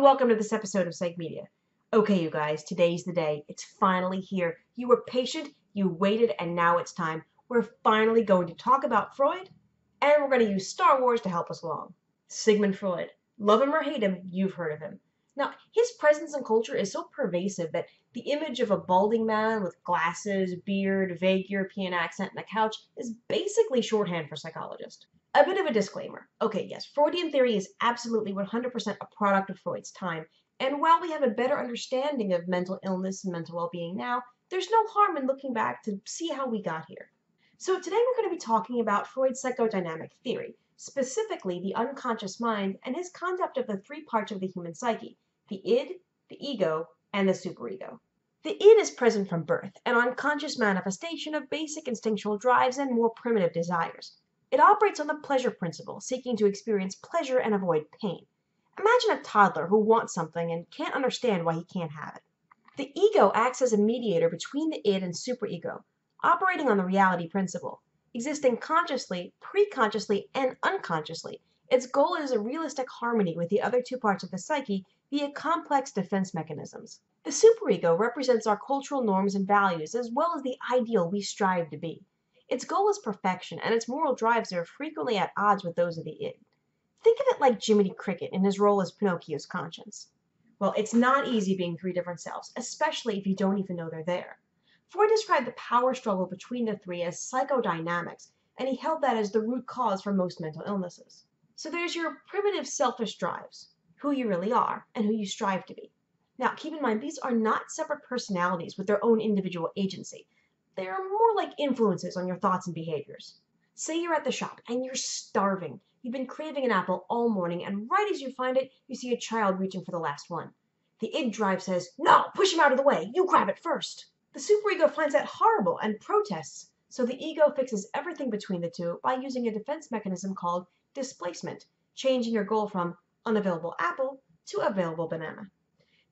welcome to this episode of PsychMedia. Okay, you guys, today's the day. It's finally here. You were patient, you waited, and now it's time. We're finally going to talk about Freud, and we're going to use Star Wars to help us along. Sigmund Freud. Love him or hate him, you've heard of him. Now, his presence in culture is so pervasive that the image of a balding man with glasses, beard, vague European accent, and a couch is basically shorthand for psychologist. A bit of a disclaimer. Okay, yes, Freudian theory is absolutely 100% a product of Freud's time, and while we have a better understanding of mental illness and mental well-being now, there's no harm in looking back to see how we got here. So today we're going to be talking about Freud's psychodynamic theory, specifically the unconscious mind and his concept of the three parts of the human psyche: the id, the ego, and the superego. The id is present from birth, an unconscious manifestation of basic instinctual drives and more primitive desires. It operates on the pleasure principle, seeking to experience pleasure and avoid pain. Imagine a toddler who wants something and can't understand why he can't have it. The ego acts as a mediator between the id and superego, operating on the reality principle. Existing consciously, preconsciously, and unconsciously, its goal is a realistic harmony with the other two parts of the psyche via complex defense mechanisms. The superego represents our cultural norms and values as well as the ideal we strive to be. Its goal is perfection, and its moral drives are frequently at odds with those of the id. Think of it like Jiminy Cricket in his role as Pinocchio's conscience. Well, it's not easy being three different selves, especially if you don't even know they're there. Freud described the power struggle between the three as psychodynamics, and he held that as the root cause for most mental illnesses. So there's your primitive selfish drives, who you really are, and who you strive to be. Now, keep in mind, these are not separate personalities with their own individual agency. They are more like influences on your thoughts and behaviors. Say you're at the shop and you're starving. You've been craving an apple all morning, and right as you find it, you see a child reaching for the last one. The id drive says, "No, push him out of the way. You grab it first." The superego finds that horrible and protests, so the ego fixes everything between the two by using a defense mechanism called displacement, changing your goal from unavailable apple to available banana.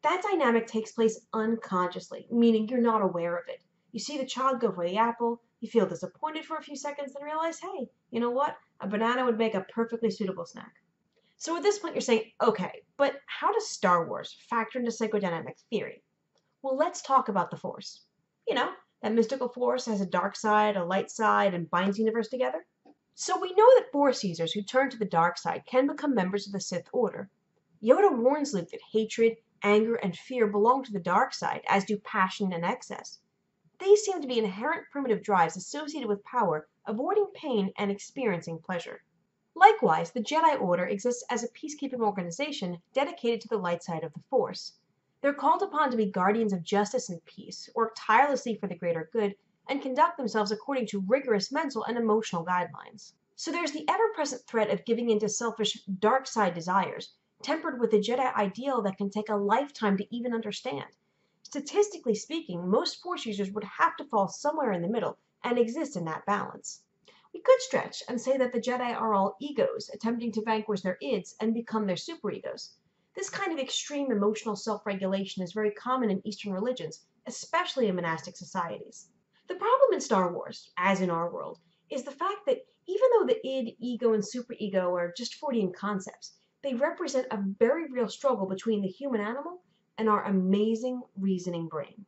That dynamic takes place unconsciously, meaning you're not aware of it. You see the child go for the apple, you feel disappointed for a few seconds, then realize, hey, you know what? A banana would make a perfectly suitable snack. So at this point you're saying, okay, but how does Star Wars factor into psychodynamic theory? Well, let's talk about the Force. You know, that mystical force has a dark side, a light side, and binds the universe together. So we know that Force users who turn to the dark side can become members of the Sith Order. Yoda warns Luke that hatred, anger, and fear belong to the dark side, as do passion and excess. These seem to be inherent primitive drives associated with power, avoiding pain, and experiencing pleasure. Likewise, the Jedi Order exists as a peacekeeping organization dedicated to the light side of the Force. They're called upon to be guardians of justice and peace, work tirelessly for the greater good, and conduct themselves according to rigorous mental and emotional guidelines. So there's the ever-present threat of giving in to selfish dark side desires, tempered with a Jedi ideal that can take a lifetime to even understand. Statistically speaking, most Force users would have to fall somewhere in the middle and exist in that balance. We could stretch and say that the Jedi are all egos attempting to vanquish their ids and become their superegos. This kind of extreme emotional self-regulation is very common in Eastern religions, especially in monastic societies. The problem in Star Wars, as in our world, is the fact that even though the id, ego, and superego are just Freudian concepts, they represent a very real struggle between the human animal and our amazing reasoning brain.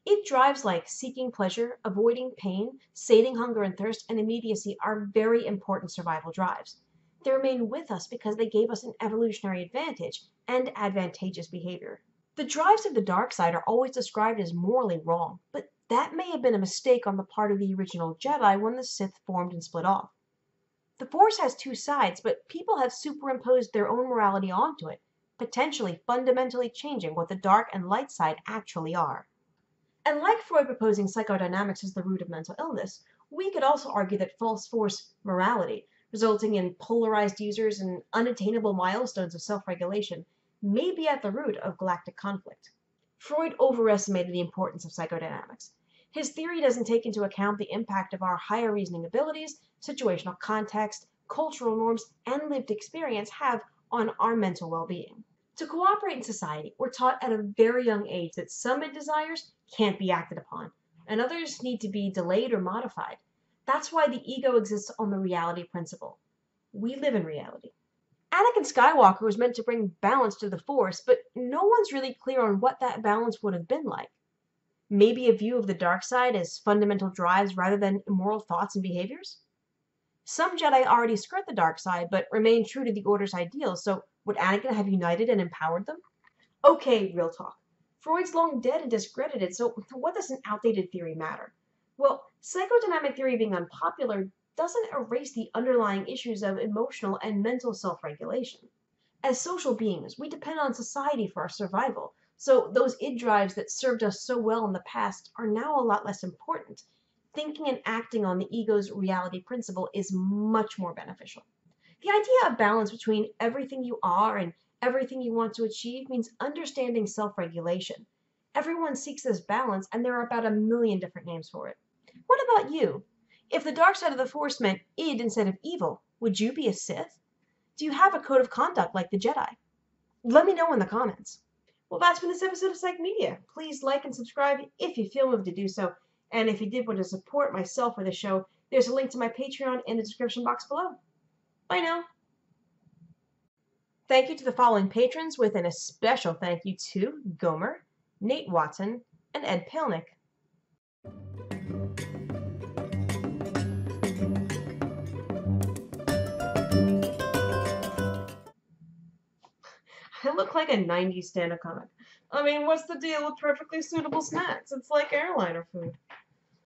Id drives like seeking pleasure, avoiding pain, sating hunger and thirst, and immediacy are very important survival drives. They remain with us because they gave us an evolutionary advantage and advantageous behavior. The drives of the dark side are always described as morally wrong, but that may have been a mistake on the part of the original Jedi when the Sith formed and split off. The Force has two sides, but people have superimposed their own morality onto it, potentially fundamentally changing what the dark and light side actually are. And like Freud proposing psychodynamics as the root of mental illness, we could also argue that false Force morality, resulting in polarized users and unattainable milestones of self-regulation, may be at the root of galactic conflict. Freud overestimated the importance of psychodynamics. His theory doesn't take into account the impact of our higher reasoning abilities, situational context, cultural norms, and lived experience have on our mental well-being. To cooperate in society, we're taught at a very young age that some desires can't be acted upon, and others need to be delayed or modified. That's why the ego exists on the reality principle. We live in reality. Anakin Skywalker was meant to bring balance to the Force, but no one's really clear on what that balance would have been like. Maybe a view of the dark side as fundamental drives rather than immoral thoughts and behaviors? Some Jedi already skirt the dark side, but remain true to the Order's ideals, so would Anakin have united and empowered them? Okay, real talk. Freud's long dead and discredited, so what does an outdated theory matter? Well, psychodynamic theory being unpopular doesn't erase the underlying issues of emotional and mental self-regulation. As social beings, we depend on society for our survival, so those id drives that served us so well in the past are now a lot less important. Thinking and acting on the ego's reality principle is much more beneficial. The idea of balance between everything you are and everything you want to achieve means understanding self-regulation. Everyone seeks this balance, and there are about a million different names for it. What about you? If the dark side of the Force meant id instead of evil, would you be a Sith? Do you have a code of conduct like the Jedi? Let me know in the comments. Well, that's been this episode of PsychMedia. Please like and subscribe if you feel moved to do so. And if you did want to support myself or the show, there's a link to my Patreon in the description box below. Bye now. Thank you to the following patrons, with an especial thank you to Gomer, Nate Watson, and Ed Palnick. I look like a 90s stand-up comic. I mean, what's the deal with perfectly suitable snacks? It's like airliner food.